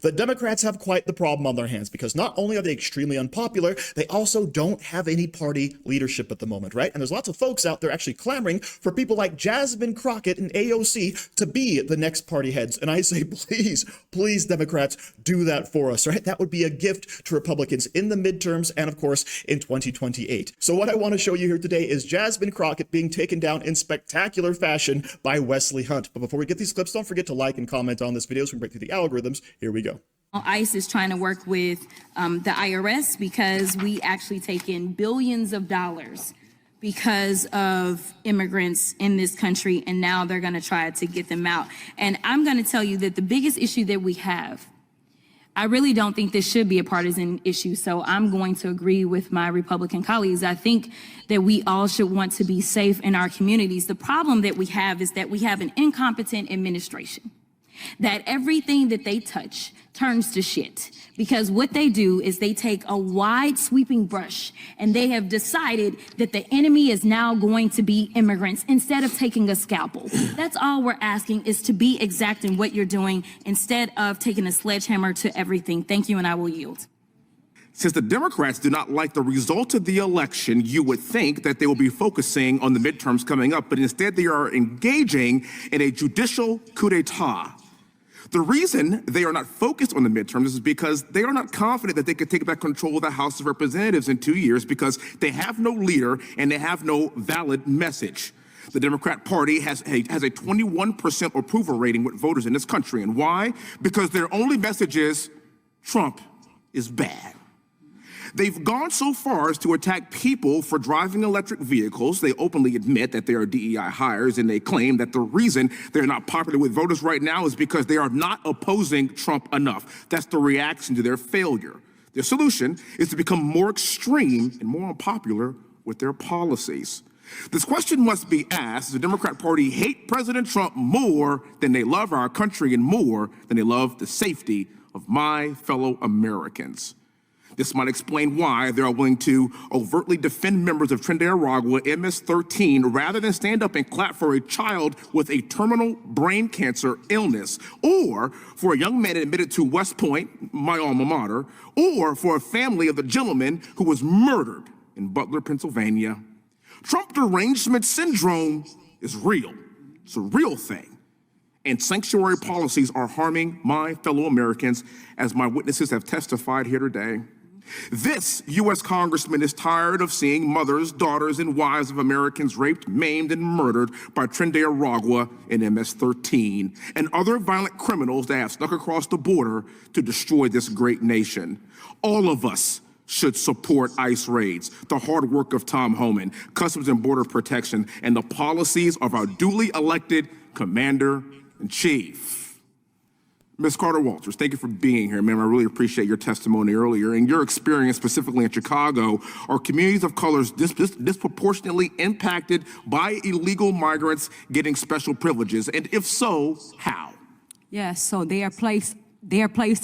The Democrats have quite the problem on their hands because not only are they extremely unpopular, they also don't have any party leadership at the moment, right? And there's lots of folks out there actually clamoring for people like Jasmine Crocket and AOC to be the next party heads. And I say, please, please, Democrats, do that for us, right? That would be a gift to Republicans in the midterms and, of course, in 2028. So what I want to show you here today is Jasmine Crocket being taken down in spectacular fashion by Wesley Hunt. But before we get these clips, don't forget to like and comment on this video so we can break through the algorithms. Here we go. ICE is trying to work with the IRS because we actually take in billions of dollars because of immigrants in this country, and now they're going to try to get them out. And I'm going to tell you that the biggest issue that we have, I really don't think this should be a partisan issue, so I'm going to agree with my Republican colleagues. I think that we all should want to be safe in our communities. The problem that we have is that we have an incompetent administration, that everything that they touch turns to shit, because what they do is they take a wide sweeping brush and they have decided that the enemy is now going to be immigrants instead of taking a scalpel. That's all we're asking, is to be exact in what you're doing instead of taking a sledgehammer to everything. Thank you, and I will yield. Since the Democrats do not like the result of the election, you would think that they will be focusing on the midterms coming up, but instead they are engaging in a judicial coup d'etat. The reason they are not focused on the midterms is because they are not confident that they can take back control of the House of Representatives in 2 years, because they have no leader and they have no valid message. The Democrat Party has a 21% approval rating with voters in this country. And why? Because their only message is Trump is bad. They've gone so far as to attack people for driving electric vehicles. They openly admit that they are DEI hires, and they claim that the reason they're not popular with voters right now is because they are not opposing Trump enough. That's the reaction to their failure. Their solution is to become more extreme and more unpopular with their policies. This question must be asked: does the Democrat Party hate President Trump more than they love our country and more than they love the safety of my fellow Americans? This might explain why they are willing to overtly defend members of Trinidad-Aragua MS-13 rather than stand up and clap for a child with a terminal brain cancer illness, or for a young man admitted to West Point, my alma mater, or for a family of the gentleman who was murdered in Butler, Pennsylvania. Trump derangement syndrome is real. It's a real thing. And sanctuary policies are harming my fellow Americans, as my witnesses have testified here today. This U.S. congressman is tired of seeing mothers, daughters, and wives of Americans raped, maimed, and murdered by Trinidad-Aragua and MS-13 and other violent criminals that have snuck across the border to destroy this great nation. All of us should support ICE raids, the hard work of Tom Homan, Customs and Border Protection, and the policies of our duly elected Commander-in-Chief. Ms. Carter-Walters, thank you for being here, ma'am. I really appreciate your testimony earlier. In your experience, specifically in Chicago, are communities of colors disproportionately impacted by illegal migrants getting special privileges? And if so, how? Yes, so they are placed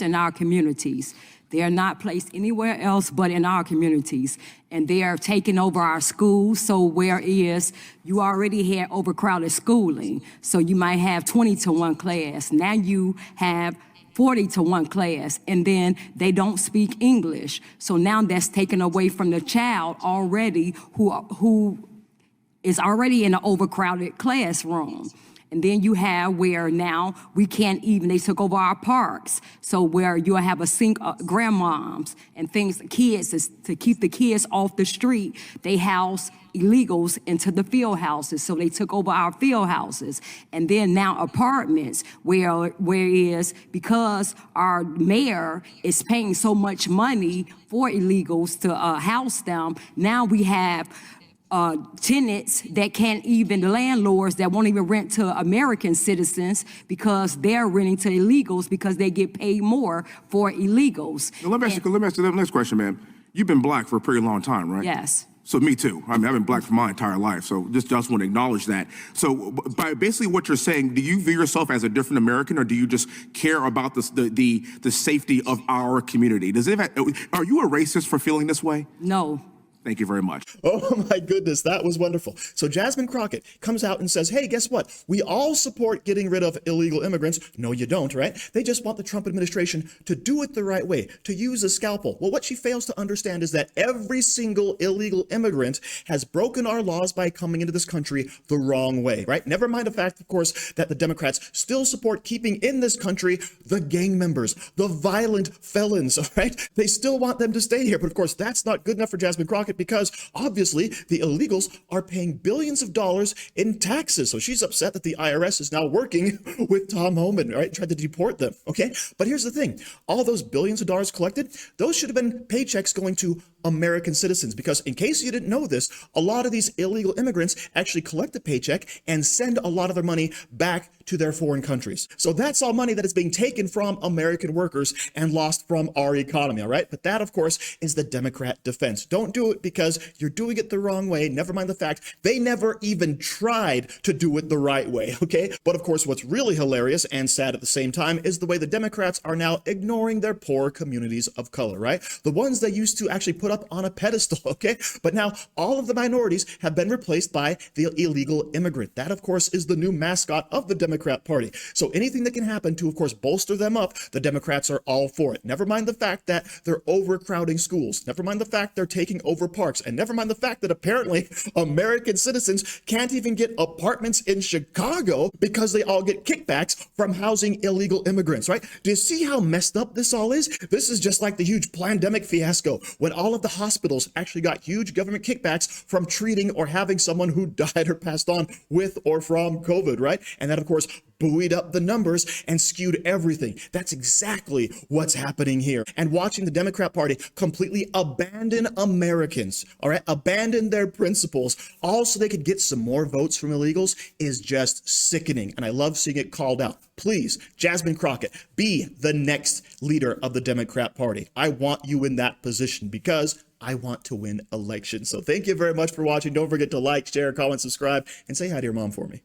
in our communities. They are not placed anywhere else but in our communities. And they are taking over our schools. So whereas you already had overcrowded schooling, so you might have 20 to 1 class. Now you have 40 to 1 class, and then they don't speak English. So now that's taken away from the child already who is already in an overcrowded classroom. And then you have where now we can't even, they took over our parks. So where you'll have a sink, grandmoms and things, kids, to keep the kids off the street, they house illegals into the field houses. So they took over our field houses. And then now apartments, whereas because our mayor is paying so much money for illegals to house them, now we have tenants that can't even, the landlords that won't even rent to American citizens because they're renting to illegals because they get paid more for illegals. Now, let me ask you the next question, ma'am. You've been black for a pretty long time, right? Yes. So me too. I mean, I've been black for my entire life, so just want to acknowledge that. So by basically what you're saying, do you view yourself as a different American, or do you just care about the safety of our community? Are you a racist for feeling this way? No. Thank you very much. Oh my goodness, that was wonderful. So Jasmine Crocket comes out and says, hey, guess what? We all support getting rid of illegal immigrants. No, you don't, right? They just want the Trump administration to do it the right way, to use a scalpel. Well, what she fails to understand is that every single illegal immigrant has broken our laws by coming into this country the wrong way, right? Never mind the fact, of course, that the Democrats still support keeping in this country the gang members, the violent felons, all right? They still want them to stay here. But of course, that's not good enough for Jasmine Crocket, because obviously the illegals are paying billions of dollars in taxes. So she's upset that the IRS is now working with Tom Homan, right? Trying to deport them. Okay. But here's the thing. All those billions of dollars collected, those should have been paychecks going to American citizens, because in case you didn't know this, a lot of these illegal immigrants actually collect a paycheck and send a lot of their money back to their foreign countries. So that's all money that is being taken from American workers and lost from our economy, all right? But that, of course, is the Democrat defense. Don't do it because you're doing it the wrong way. Never mind the fact they never even tried to do it the right way, okay? But of course, what's really hilarious and sad at the same time is the way the Democrats are now ignoring their poor communities of color, right? The ones they used to actually put up on a pedestal, okay? But now all of the minorities have been replaced by the illegal immigrant. That, of course, is the new mascot of the Democrat Party. So anything that can happen to, of course, bolster them up, the Democrats are all for it. Never mind the fact that they're overcrowding schools. Never mind the fact they're taking over parks. And never mind the fact that apparently American citizens can't even get apartments in Chicago because they all get kickbacks from housing illegal immigrants, right? Do you see how messed up this all is? This is just like the huge pandemic fiasco when all of the hospitals actually got huge government kickbacks from treating or having someone who died or passed on with or from COVID, right? And that, of course, buoyed up the numbers and skewed everything. That's exactly what's happening here. And watching the Democrat Party completely abandon Americans, all right, abandon their principles, all so they could get some more votes from illegals, is just sickening. And I love seeing it called out. Please, Jasmine Crocket, be the next leader of the Democrat Party. I want you in that position because I want to win elections. So thank you very much for watching. Don't forget to like, share, comment, subscribe, and say hi to your mom for me.